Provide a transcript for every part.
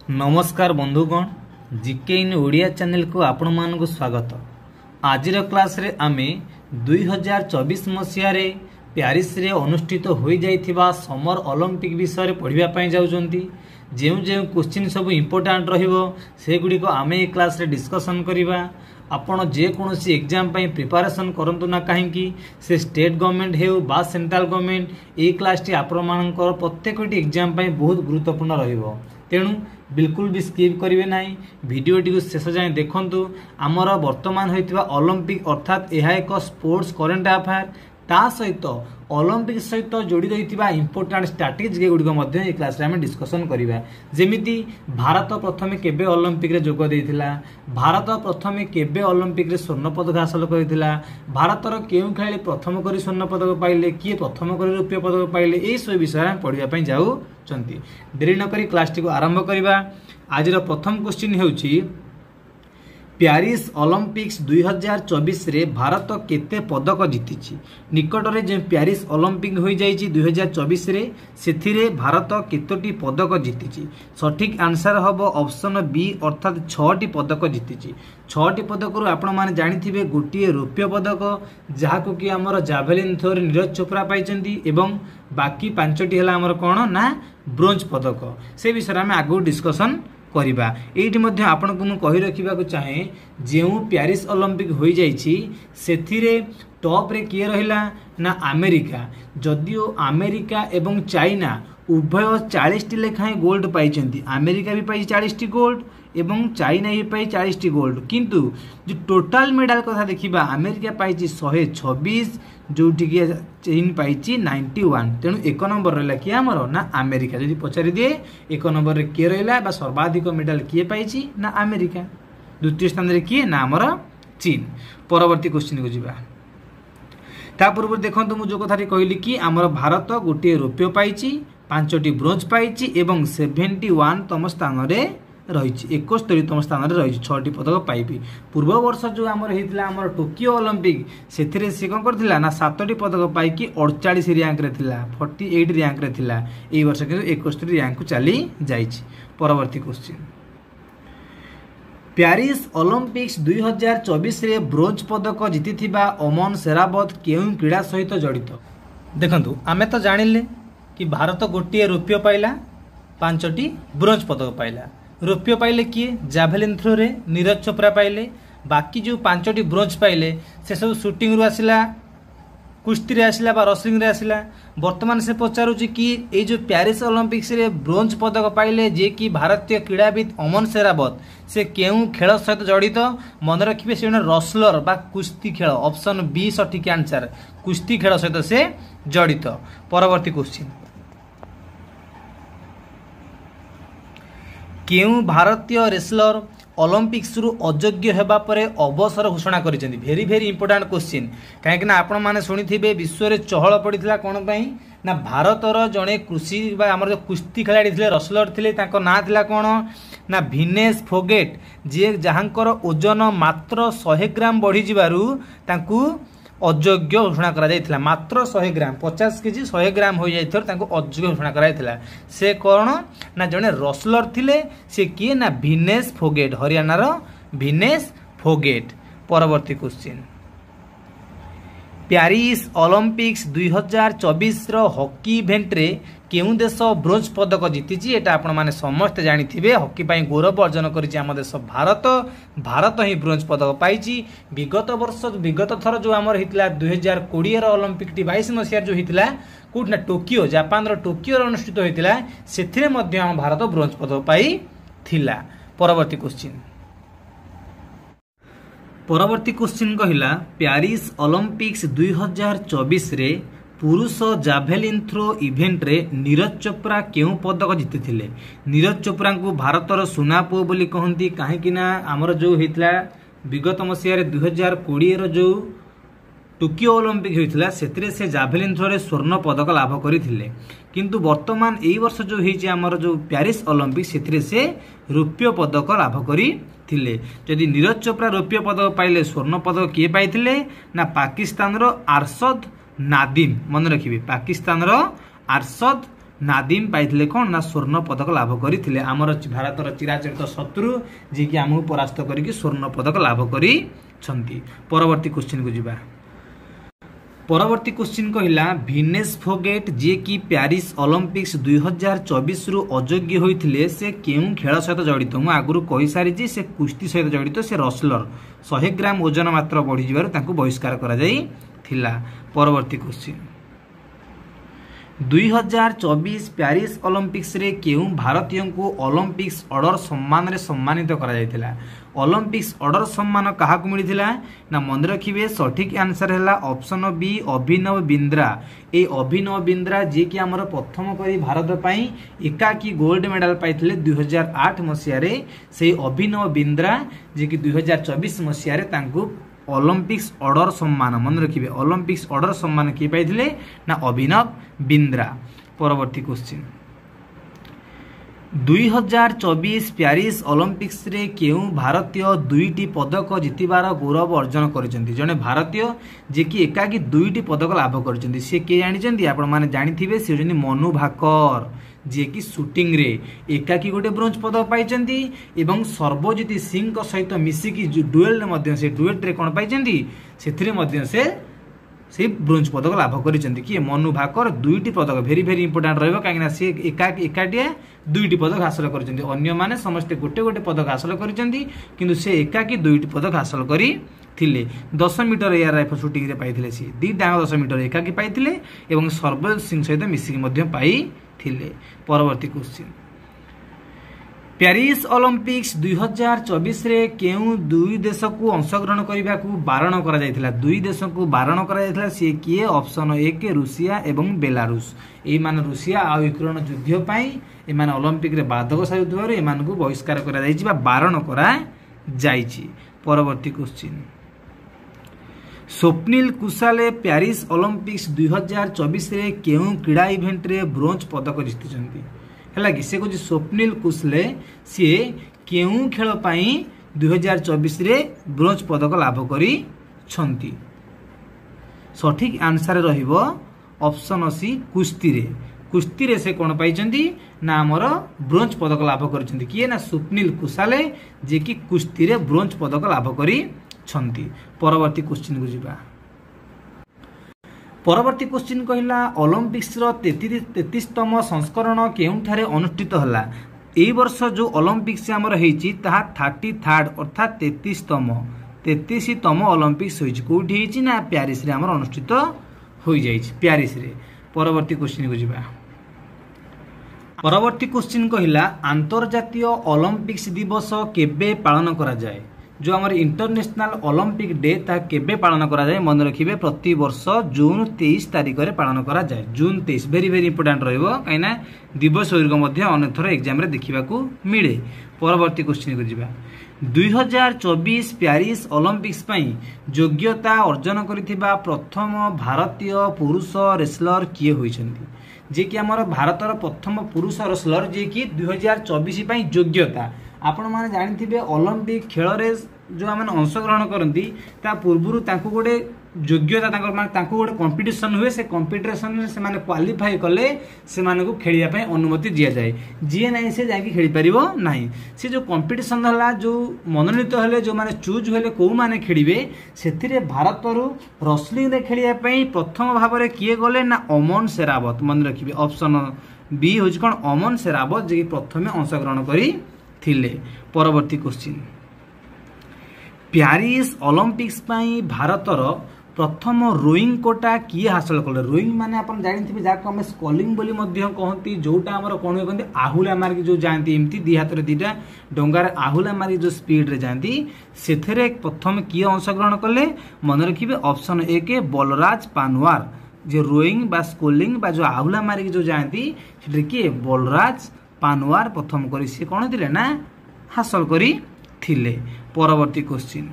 नमस्कार बंधुगण जीके इन ओडिया चैनल को आपण मानक स्वागत। आज क्लास रे आमे 2024 मसीह रे पेरिस रे अनुष्ठित हो जाइथिबा समर ओलंपिक विषय रे पढ़िबा पई जाउचंती। जेउ जेउ क्वेश्चन सब इंपोर्टेंट रहिबो से गुडी को आमे ए क्लास रे डिस्कशन करिबा। आपण जे कोनोसी एग्जाम पई प्रिपरेशन करंतु ना काहेकि से स्टेट गवर्नमेंट हेउ बा सेंट्रल गवर्नमेंट ए क्लास टी आपण मानकर प्रत्येकटी एग्जाम पई बहुत गुरुत्वपूर्ण रहिबो। तेणु बिल्कुल भी स्किप करेंगे ना, वीडियोटी को शेष जाए देखंतु। आमर वर्तमान होइतिबा ओलंपिक अर्थात यह एक स्पोर्ट्स करेंट अफेयर ता सहित ओलंपिक सहित जोड़ी रही इंपोर्टेंट स्ट्रैटेजी गुड़िक ए क्लास में डिस्कसन करिबा। जेमिति भारत प्रथमे केबे ओलंपिक रे जोग देइथिला, भारत प्रथमे केबे ओलंपिक रे स्वर्ण पदक हासिल करिथिला, भारतर केउ खेलाड़ी प्रथम करी स्वर्ण पदक पाइले, किए प्रथम करी रुपये पदक पाइले, ए सब विषय में पढ़िबा पई जाउचंती। देरी न करी क्लास टी को आरंभ करिबा। आज रो प्रथम क्वेश्चन हेउची पेरिस ओलंपिक्स 2024 रे भारत केते पदक जीतिछि। निकट रे जे पेरिस ओलंपिक होई जाइछि 2024 रे सेथिरे भारत केतोटी पदक जीतिछि। सठिक आंसर हबो ऑप्शन बी अर्थात 6टी पदक जीतिछि। 6टी पदक रु आपण माने जानिथिबे गोटिए रौप्य पदक जाहाको कि हमर जावेलिन थ्रो रे नीरज चोपड़ा पाइचंती एवं बाकी 5टी हला हमर कोन ना ब्रोंज पदक। से विषय में आगु डिस्कशन करिबा। एठी मध्ये आपण को कहि रखिबा को चाहे जेउ पेरिस ओलंपिक होई जाइछि सेथिरे टॉप रे किए रहिला ना अमेरिका। जदियो अमेरिका एवं चाइना उभय 40टी लेखाएं गोल्ड पाइचंती। अमेरिका भी पाई 40टी गोल्ड एवं चाइना भी पाई 40टी गोल्ड, किंतु जो टोटल मेडल कथा देखिबा अमेरिका पाइछि 126 जोठी कि चीन पाइछि 91। तेणु एक नंबर रहला कि हमरो ना अमेरिका। जदि पचारि दिए एक नंबर रे के रहला बा सर्वाधिक मेडल किए पाइछि ना अमेरिका, द्वितीय स्थान रे किए ना हमरो चीन। परवर्ती क्वेश्चन को जिबा। ता पूर्व देखंतु मु जो कथारी कहली कि हमर भारत गोटे रौप्य पाइछि, 5टी ब्रोंज पाइछि एवं 71 तम स्थान रे रहिछि, 71 तम स्थान रे रहिछि, 6टी पदक पाइबी। पूर्व वर्ष जो हमर हेतिला हमर टोकियो ओलंपिक सेथिरे से कोन करथिला ना 7टी पदक पाइकी 48 रैंक रे थिला, 48 रैंक रे थिला। एई वर्ष के 71 रैंक को चली जाइछि। परवर्ती क्वेश्चन पेरिस ओलंपिक्स 2024 रे ब्रोंज पदक जीतिथिबा अमन शेरावत केउ क्रीड़ा सहित जड़ित। देखंतु आमे तो जानिले कि भारत गोटिए रौप्य पाइला, 5टी ब्रोंज पदक पाइला। रौप्य पाइले किए जावेलिन थ्रो रे नीरज चोपड़ा पाइले, बाकी जो 5टी ब्रोंज पाइले से सब शूटिंग रु आसिला, कुश्ती रे आसिला बा रसलिंग रे आसिला। वर्तमान से पचारुछि कि ए जो पेरिस ओलंपिक्स रे ब्रोंज पदक पाइले जे कि भारतीय क्रीड़ाविद अमन शेरावत से केउ खेल सहित जड़ित। मन रखिबे से रसलर बा कुश्ती खेल, ऑप्शन बी सठिक आंसर, कुश्ती खेल सहित से जड़ित। परवर्ती क्वेश्चन केउ भारतीय रेसलर ओलंपिक्स रु अयोग्य हेबा परे अवसर घोषणा करिसेंती। वेरी वेरी इंपोर्टेंट क्वेश्चन, काहेकि ना आपण माने सुनिथिबे विश्व रे चहल पड़िथिला कोन पई ना भारतर जणे कृषि बा हमर जो कुश्ती खिलाड़ी थिले रसलर थिले ताको ना थिला कोन ना विनेश फोगेट, जे जहांकर ओजन मात्र 100 ग्राम बढ़ी जिबारु तांकू अयोग्य घोषणा करा जायथिला। मात्र 100 ग्राम 50 केजी 100 ग्राम हो जायथर तांको अयोग्य घोषणा करा जायथिला। से कोन ना जणे रसलर थिले, से किए ना विनेश फोगेट, हरियाणा रो विनेश फोगेट। परवर्ती क्वेश्चन पेरिस ओलंपिक्स 2024 रो हॉकी इवेंट रे केउ देश ब्रोंज पदक जीतिछि। एटा आपण माने समस्त जानिथिबे हॉकी पई गौरव अर्जन करिछि हम देश भारत। भारत ही ब्रोंज पदक पाइछि। विगत थर जो हमर हितला 2020 रो ओलंपिक टी 22 मसिया जो हितला कोठना टोकियो जापान रो टोकियो रो अनुष्ठित होइतिला, सेथिरे मध्ये हम भारत ब्रोंज पदक पाई थिला। परवर्ती क्वेश्चन कहिला पेरिस ओलंपिक्स 2024 रे पुरुष जावेलिन थ्रो इवेंट रे नीरज चोपड़ा केउ पदक जीतिथिले। नीरज चोपड़ा को भारतर सुना पुओ बोली कहंती, काहेकि ना हमर जो हितला विगत मसिया रे 2020 रो जो टोकियो ओलंपिक होइथिला सेतिरे से जावेलिन थ्रो रे स्वर्ण पदक लाभ करिथिले, किंतु वर्तमान एई वर्ष जो हिचे हमर जो पेरिस ओलंपिक सेतिरे से रौप्य पदक लाभ करिथिले। जदि नीरज चोपड़ा रौप्य पदक पाइले स्वर्ण पदक किए पाइथिले ना पाकिस्तान रो अरशद नादिम। मन रखिबे पाकिस्तान रो अरशद नादिम पाइथिले कौन ना स्वर्ण पदक लाभ करथिले हमर भारतर चिराचरित शत्रु जे कि हमहु परास्त करिकि स्वर्ण पदक लाभ करी छंती। परवर्ती क्वेश्चन को जिबा। परवर्ती क्वेश्चन कहला विनेश फोगेट जे कि पेरिस ओलंपिक्स 2024 रु अयोग्य होइथिले से केउ खेल सहित जड़ित मु आगुरु कहि सारी जे से कुश्ती सहित जड़ित से रसलर 100 ग्राम ओजन मात्र बढ़ी जिबार तांको बहिष्कार करा जाई थिला। परवर्ती क्वेश्चन 2024 पेरिस ओलंपिक्स रे केउ भारतीय को ओलंपिक्स ऑर्डर सम्मान रे सम्मानित करा जायतिला। ओलंपिक्स ऑर्डर सम्मान काहा को मिलिथिला ना मन रखिबे सठिक आंसर हैला ऑप्शन बी अभिनव बिंद्रा। ए अभिनव बिंद्रा जे कि हमर प्रथम करी भारत पई एकाकी गोल्ड मेडल पाइथिले 2008 मसिया रे से अभिनव बिंद्रा जे कि 2024 मसिया रे तांको ओलंपिक्स ऑर्डर सम्मान मन रखिबे ओलंपिक्स ऑर्डर सम्मान किए पाइथिले ना अभिनव बिंद्रा। परवर्ती क्वेश्चन 2024 पेरिस ओलंपिक्स रे केउ भारतीय दुईटी पदक जितिबार गौरव अर्जन करिसेंती। जने भारतीय जे कि एकाकी दुईटी पदक लाभ करिसेंती से के जानिसेंती आपण माने जानिथिबे से जने मनु भाकर जे कि शूटिंग रे एकाकी गोटे ब्रोंज पदक पाइचंती एवं सर्वजित सिंह को सहित मिसिकी डुएल मध्य से डुएट रे कोन पाइचंती सेथिरे मध्य से ब्रोंज पदक लाभ करिसेंती कि मनु भाकर दुईटी पदक भेरी भेरी इंपोर्टेंट रहबो काहे ना से एकाटिया दुईटी पदक हासिल करिसेंती अन्य माने समस्त गोटे गोटे पदक हासिल करिसेंती किंतु से एकाकी दुईटी पदक हासिल करी थिले। 10 मीटर एयर राइफल शूटिंग रे पाइथिले से दी डांग 10 मीटर एकाकी पाइथिले एवं सर्वजित सिंह सहित मिसिकी मध्य पाई थिले। परवर्ती क्वेश्चन पेरिस ओलंपिक्स 2024 रे केउ दुई देश को अंशग्रहण करबा को बारण करा जायतिला। दुई देश को बारण करा जायतिला से किए ऑप्शन 1 रूसिया एवं बेलारूस। ए मान रूसिया आ यूक्रेन युद्ध पई ए मान ओलंपिक रे बाधक साजुथबार ए मान को बहिष्कार करा जायछि बा बारण करा जायछि। परवर्ती question Swapnil Kusale Paris Olympics 2024 रे केउ क्रीड़ा इवेंट रे ब्रोंज पदक जितिछंती हला कि से को स्वप्निल कुशले सी केउ खेल पई 2024 रे ब्रोंज पदक लाभ करी छंती। सठिक आंसर रहिबो ऑप्शन सी कुश्ती रे से कोन पाइचंती ना हमर ब्रोंज पदक लाभ करिसंती किए ना स्वप्निल कुशाले जे कि कुश्ती रे ब्रोंज पदक लाभ करी छंती। परवर्ती क्वेश्चन को जिबा। परवर्ती क्वेश्चन कहला ओलंपिक्स रो 33तम संस्करण केउठारे अनुष्ठित हला। एई वर्ष जो ओलंपिक्स हमर हेची ताहा 33rd अर्थात 33तम ओलंपिक्स होईची कोठी हेची ना पेरिस रे हमर अनुष्ठित होई जाईची पेरिस रे। परवर्ती क्वेश्चन को जिबा। परवर्ती क्वेश्चन कहला अंतर्जातीय ओलंपिक्स दिवस केबे पालन करा जाए। जो हमारे इंटरनेशनल ओलंपिक डे ता केबे पालन करा जाए मन रखिबे प्रति वर्ष जून 23 तारिख रे पालन करा जाए। जून 23 वेरी वेरी इंपोर्टेंट रहइबो काइना दिवस वर्ग मध्य अनेक थर एग्जाम रे देखिबाकू मिले। परवर्ती क्वेश्चन को जिबा। 2024 पेरिस ओलंपिक्स पई योग्यता अर्जन करिथिबा प्रथम भारतीय पुरुष रेसलर किए होइछंती जे कि हमर भारतर प्रथम पुरुष रेसलर जे कि 2024 पई योग्यता आपण माने जानिथिबे ओलंपिक खेल रे जो आमन अंशग्रहण करंती ता पूर्वरु तांको गोटे योग्यता तांको माने तांको गोटे कंपटीशन हुए से कंपटीशन रे से माने क्वालिफाई कले से माने को खेलिया पय अनुमति दिया जाए जे नाही से जाकी खेली परिबो नाही। से जो कंपटीशन हला जो मनोनीत हले जो माने चूज होले को माने खेलिबे सेथिरे भारतरु रेसलिंग रे खेलिया पय प्रथम भाव रे किए गले ना अमन शेरावत मन रखिबे ऑप्शन बी होज कोन अमन शेरावत जे प्रथमे अंशग्रहण करी थिले। परवर्ती क्वेश्चन पेरिस ओलंपिक्स पई भारतर प्रथम रोइंग कोटा किए हासिल कले। रोइंग माने अपन जानिथिबे जाको हम स्कॉलिंग बोली मध्य कहंती जोटा हमर कोन कहंती आहुला मार्ग जो जानती एमती दी हाथ रे दीटा डोंगार आहुला मार्ग जो स्पीड रे जानती सेथरे प्रथम किए अंशग्रहण कले मन रखिबे ऑप्शन 1 बलराज पानवार। जे रोइंग बा स्कॉलिंग बा जो आहुला मार्ग जो जानती सेठरे के बलराज पानवार प्रथम करी से कोन थिले ना हासिल करी थिले। परवर्ती क्वेश्चन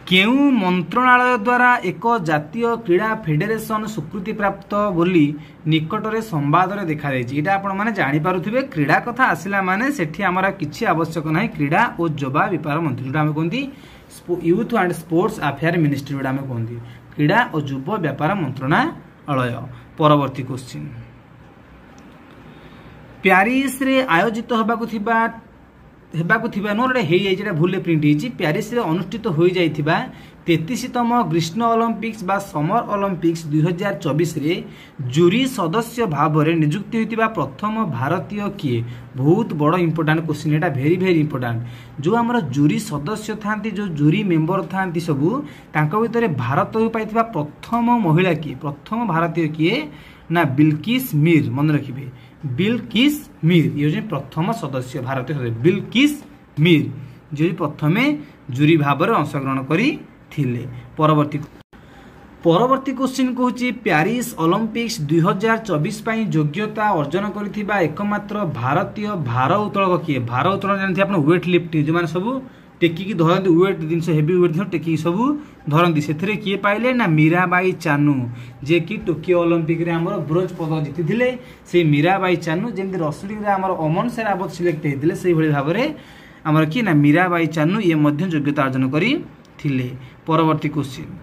केउ मंत्रणालय द्वारा एक जातीय क्रीड़ा फेडरेशन स्वीकृति प्राप्त बोली निकटरे संवाद रे देखा जायछि। एटा आपण माने जानि पारुथिबे क्रीड़ा कथा आसिला माने सेठी हमरा किछि आवश्यक नाही क्रीड़ा और युवा व्यापार मंत्री जोटा हम कोंती youth and sports affair ministry जोटा हम कोंती क्रीड़ा और युवा व्यापार मंत्रणालय। परवर्ती क्वेश्चन प्यारिस रे आयोजित नोटे हो भूल प्रिंट होती प्यारिस रे अनुष्ठित हो जाइथिबा 33तम ग्रीष्म ओलंपिक्स बा समर ओलंपिक्स 2024 रे जूरी सदस्य भाव में नियुक्ति होइतिबा प्रथम भारतीय किए बहुत बड़ इंपोर्टेंट क्वेश्चन एटा वेरी वेरी इंपोर्टेंट जो आमर जूरी सदस्य थांती जो जूरी मेंबर थांती सबू तांको भितर भारत पाइथिबा प्रथम महिला किए प्रथम भारतीय किए ना बिल्किस मीर मन रखिबे बिल्किस मीर ये प्रथम सदस्य भारतीय सदस्य बिल्किस मीर जो प्रथमे जूरी भाव में अंशग्रहण करी थिले। परवर्ती क्वेश्चन कहूँ प्यारिस ओलंपिक्स 2024 पाई योग्यता अर्जन करथिबा एकमात्र भारतीय भार उत्तोलक किए भार उत्तोलन जानते आप वेट लिफ्टिंग जो मैंने सब टेकिकी धरती वेट जिनस हेवी वेट टेकिकी सब धरती से किए पाइले ना मीराबाई चानू जे कि टोकियो ओलंपिक रे हमर ब्रोंज पदक जीति से मीराबाई चानू जमी रसलिंग अमन सेरावत सिलेक्ट होते से भाव में आमर कि ना मीराबाई चानू ये योग्यता अर्जन करी थिले। परवर्ती क्वेश्चन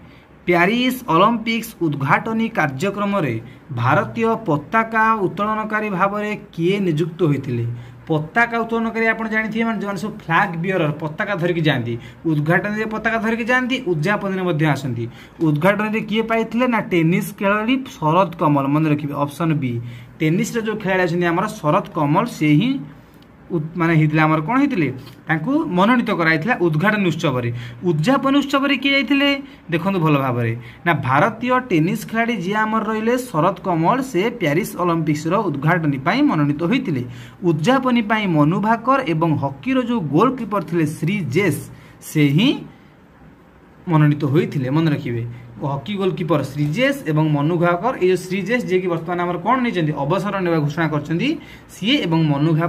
प्यारिस ओलंपिक्स उद्घाटनी कार्यक्रम रे भारतीय पताका उत्तोलनकारी भाव में किए नियुक्त होते पताका उत्तोलनकारी आप जानते हैं जो सब फ्लैग बियरर पताका धरिकी जाती उद्घाटन में पताका धरिकी जाती उद्यापन में आसती उद्घाटन में किए पाई ना टेनिस खेलाड़ी शरद कमल मन रखिए ऑप्शन बी टेनिस जो खेलाड़ी अच्छा शरद कमल से ही माने आमर कौन होते मनोनीत कराइला उद्घाटन उत्सव उद्यापन उत्सव किए जाते देखो भल भाव ना भारतीय टेनिस खिलाड़ी जी आमर रहिले शरद कमल से प्यारिस ओलंपिक्स उद्घाटन मनोनीत होते उद्यापन मनु भाकर एवं हॉकी जो गोलकीपर थे श्रीजेश से ही मनोनीत होते मन रखिए हॉकी गोलकीपर श्रीजेश एवं मनु भाकर ये श्रीजेश जी की वर्तमान आमर कौन नहीं अवसर ने घोषणा कर सी एवं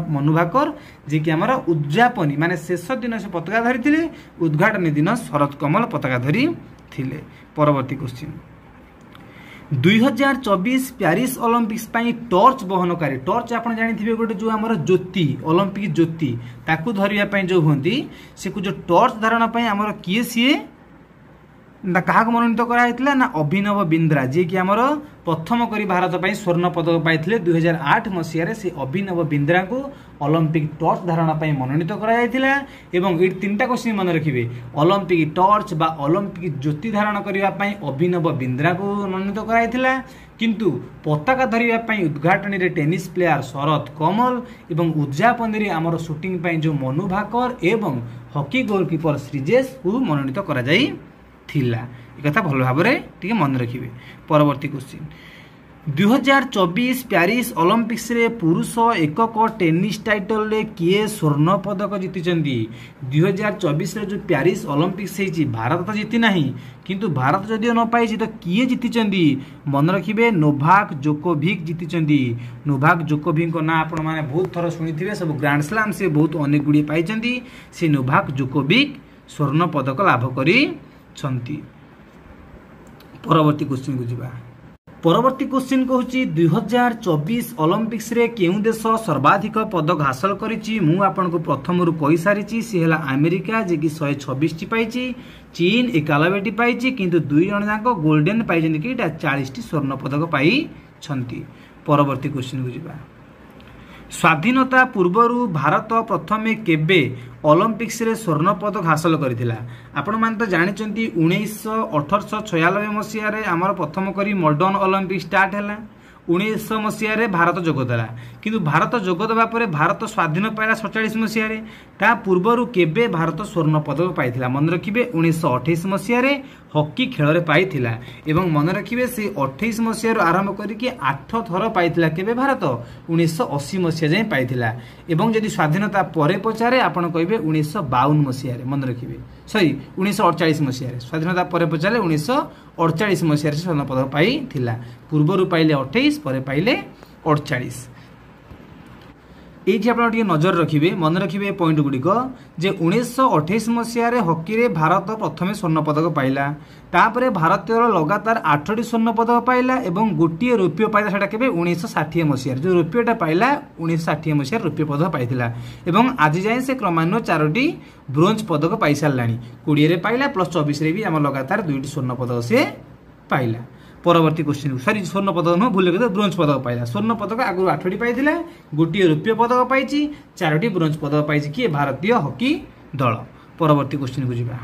मनु भाकर जी की आमर उद्यापनी माने शेष दिन से पताका धरी उद्घाटन दिन शरद कमल पताका धरी थिले। परवर्ती क्वेश्चन 2024 प्यारिस ओलंपिक्स पाई टॉर्च बहनकारी टॉर्च आप जानी गोटे जो आमर ज्योति ओलंपिक ज्योति ताकू धरिया जो होती से जो टॉर्च धारण आमर किए सीए क्या मनोनीत कराइला ना अभिनव बिंद्रा जी की आमर प्रथम करी भारत पर स्वर्ण पदक पाई 2008 मसीह से अभिनव बिंद्रा को ओलंपिक टॉर्च धारण पर मनोनीत कराइला एवं ये 3टा क्वेश्चन मन रखिए ओलंपिक टॉर्च बा ओलंपिक ज्योति धारण करने अभिनव बिंद्रा को मनोनीत कराइला किंतु पताका धरिया उद्घाटन रे टेनिस प्लेयर शरद कमल एवं उद्यापन रे आमर शूटिंग जो मनु भाकर एवं हॉकी गोलकीपर श्रीजेश को मनोनीत करा जाई थिला कथा भल भाव में मन रखिए। परवर्ती क्वेश्चन 2024 प्यारिस ओलंपिक्स रे पुरुष एकक टेनिस टाइटल रे किए स्वर्ण पदक जीति 2024 रे जो प्यारिस ओलंपिक्स होती भारत तो जीति ना किंतु भारत जदिव न पाई तो किए जीति मन रखिए नोभाक जोकोविक जीति नोभाक जोकोविक ना आपण मैंने बहुत थर शुणी सब ग्रांड स्लैम से बहुत अनेक गुड़िए पाई से नोभाक जोकोविक स्वर्ण पदक लाभ करी परवर्ती क्वेश्चन को जीवा परवर्ती क्वेश्चन कहूँ 2024 ओलंपिक्स रे केउं देश सर्वाधिक पदक हासिल करिछि मु आपनको प्रथम रु कहि सारिछि से हला अमेरिका जे कि 126 टी पाइछि चीन 91 टी पाइछि किंतु दुई जण जाक गोल्डन पाइछन कि 40 टी स्वर्ण पदक पाई छंती। परवर्ती क्वेश्चन को जीवा स्वाधीनता पूर्वरु भारत प्रथमे केबे ओलंपिक्स रे स्वर्ण पदक हासिल करथिला आपण मान तो जानिचंती 1896 मसीह रे हमर प्रथम करी मॉडर्न ओलंपिक स्टार्ट हैला 1900 मसीह रे भारत जोगदेला किंतु भारत जोगदेबा परे भारत स्वाधीन पाइला 47 मसीह रे ता पूर्वरु केबे भारत स्वर्ण पदक पाइथिला मन रखिबे 1928 मसीह रे हॉकी खेल रे पाइथिला एवं मन रखिबे से 28 मसीह रो आरंभ करिके 8 थर पाइथिला केबे भारत 1980 मसीह जाय पाइथिला एवं यदि स्वाधीनता परे पचारे आपण कहबे 1952 मसीह रे मन रखिबे सॉरी 1948 मसीह रे स्वाधीनता परे पचारे 1948 मसीह रे स्वर्ण पदक पाइथिला पूर्वरु पाइले 28 परे पाइले 48 ये आप नजर रखिए मन रखिए पॉइंट गुड़िक जे 1928 मसीह हॉकी रे भारत प्रथम स्वर्ण पदक पाइला तापरे भारतीय लगातार 8टी स्वर्ण पदक पाइला एवं गोटे रुपये पाइला सेटा केबे 1960 मसीह जो रुपयेटा पाइला 1960 मसीह रुपये पदक पाइथिला एवं आज जाए से क्रमान्वय 4टी ब्रोंज पदक पाई सारलानी 20 रे पाइला प्लस 24 रे भी आम लगातार 2टी स्वर्ण पदक से पाइला। परवर्ती क्वेश्चन सॉरी स्वर्ण पदक नुह भूल गए ब्रोंज पदक पाइला स्वर्ण पदक आगु 8टी पाइथिला गोटे रुपये पदक पाइछि 4टी ब्रोंज पदक पाइछि कि भारतीय हॉकी दल। परवर्ती क्वेश्चन को जिबा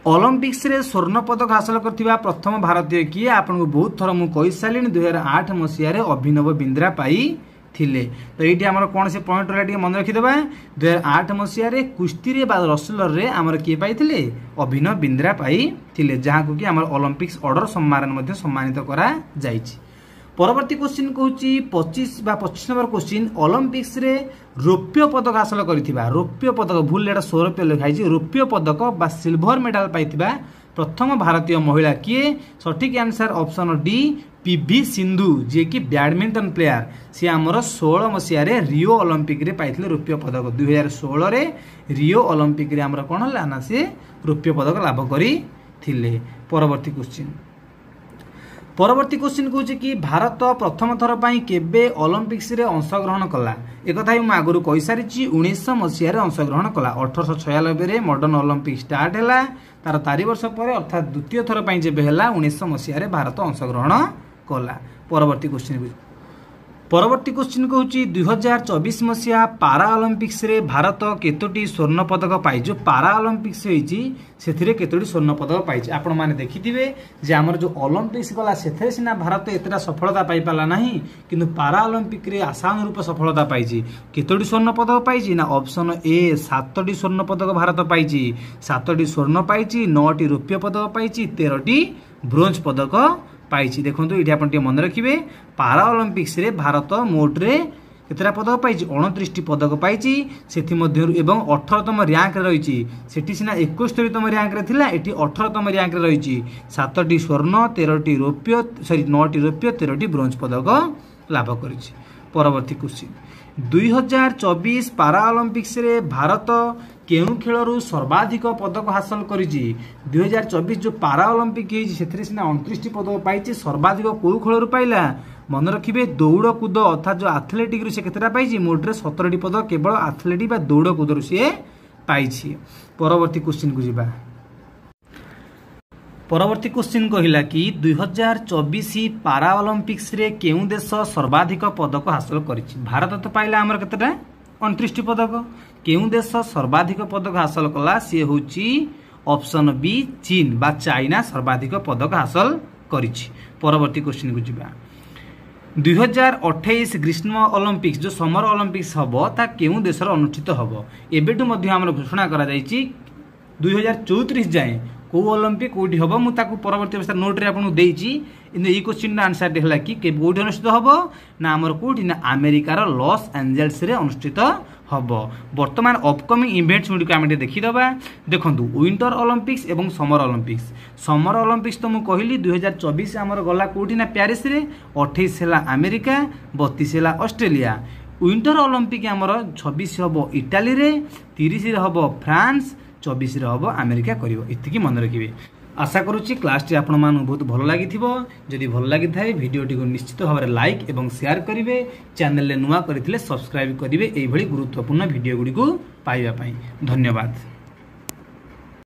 ओलंपिक्स रे स्वर्ण पदक हासिल करथिबा प्रथम भारतीय किए आपन को बहुत थर मु कहि सालिन 2008 मसिया रे अभिनव बिंद्रा पाई थिले। तो ये आमर कौन से पॉइंट रहा मन रखिदेबा 2008 मसीह रे कुश्ती रे रसलर रे आमर किए पाइथिले अभिनव बिंद्रा पाई थिले जहाँ को कि आमर ओलंपिक्स ऑर्डर सम्मान सम्मानित करा जाइछि। परवर्ती क्वेश्चन कहूँ 25 नंबर क्वेश्चन ओलंपिक्स रे रौप्य पदक हासिल करथिबा रौप्य पदक भूल एटा 100 रुपये लिखाई रौप्य पदक बा सिल्वर मेडल पाइथिबा प्रथम भारतीय महिला किए सठिक answer option D PV Sindhu जे कि बैडमिंटन प्लेयर सी आमर 16 मसीह रे रियो ओलंपिक रे पाइथिले रौप्य पदक 2016 रे रियो ओलंपिक रे आमर कोन हला ना से रौप्य पदक लाभ करी थिले। परवर्ती क्वेश्चन कहूँ कि भारत प्रथम थर पर केबे ओलंपिक्स रे अंशग्रहण कला एक कथा मु आगु कहि सारी 1900 मसीह रे अंशग्रहण कला 1896 रे मॉडर्न ओलंपिक स्टार्ट हैला तार 4 वर्ष पर अर्थात द्वितीय थर पर जेबे हैला 1900 मसीह रे भारत अंशग्रहण कला। परवर्ती क्वेश्चन कहूँ 2024 मसीहा पारा ओलंपिक्स रे भारत केतोटी स्वर्ण पदक पाई जो पारा ओलंपिक्स होईची सेथिरे केतोटी स्वर्ण पदक पाई आपण माने देखिथिबे जे हमर जो ओलंपिक्स गला सेथिरे सिना भारत एतरा सफलता पाई पाला नाही किंतु पारा ओलंपिक रे आसान रूप सफलता पाईची केतोटी स्वर्ण पदक पाईची ना ऑप्शन ए 7टी स्वर्ण पदक भारत पाईची 7टी स्वर्ण पाईची 9टी रौप्य पदक पाईची 13टी ब्रोंज पदक पाइछि। देखंतु इठी आपण मन रखिबे पारा ओलंपिक्स रे भारत मोट रे केतरा पदक पाइछि 29टी पदक पाइछि सेथि मध्यरु एवं 18तम रैंक रे रहिछि सेठी सिना 71तम रैंक रे थिला एठी 18तम रैंक रे रहिछि 7टी स्वर्ण 13टी रौप्य 9टी रौप्य 13टी ब्रोंज पदक लाभ करिछि। परवर्ती क्वेश्चन 2024 पारा ओलंपिक्स रे भारत केउ खेलरू सर्वाधिक पदक हासिल करिछि 2024 जो पारा ओलंपिक है सेथरे सिना 29टी पदक पाइछि सर्वाधिक कोउ खेलरू पाइला मन रखिबे दौड़ कूद अर्थात जो एथलेटिक रु से केतरा पाइछि मोटरे 17टी पदक केवल एथलेटिक बा दौड़ कूद रु से पाइछि। परवर्ती क्वेश्चन को जिबा परवर्ती क्वेश्चन कहिला कि 2024 पारा ओलंपिक्स रे केउ देश सर्वाधिक पदक हासिल करिछि भारत तो पाइला हमर केतटा 29टी पदक केउ देश सर्वाधिक पदक हासिल कला सी होची ऑप्शन बी चीन बा चाइना सर्वाधिक पदक हासिल करिछि। परवर्ती क्वेश्चन को जिबा 2028 ग्रीष्म ओलंपिक्स जो समर ओलंपिक्स हबो ता केउ देशर अनुष्ठित हबो एबेटु मध्ये हमर घोषणा करा जायछि 2034 जाए को ओलंपिक कोठी हबो मु ताकू परवर्ती अवस्था नोट रे आपन देइछि इन ई क्वेश्चन आंसर देहला कि कोठी अनुष्ठित हबो ना हमर कोठी ना अमेरिका रो लॉस एंजेल्स रे अनुष्ठित हबो। वर्तमान अपकमिंग इवेंट्स गुडी को आमे देखि दबा देखंतु विंटर ओलंपिक्स एवं समर ओलंपिक्स तो मु कहली 2024 हमर गला कोठी ना पेरिस रे 28 हला अमेरिका 32 हला ऑस्ट्रेलिया विंटर ओलंपिक हमर 26 हबो इटाली रे 30 रे हबो फ्रांस 24 रे हबो अमेरिका करिवो इतिकी मन रखिबे। आशा करूची क्लास टी आपण मान बहुत भल लागिथिबो जदि भल लागि थाए वीडियो टी को निश्चित भाव लाइक एवं शेयर करिवे चैनल ले नुआ करथिले सब्सक्राइब करिवे एई भली गुरुत्वपूर्ण वीडियो गुडी को पाइबा पई। धन्यवाद।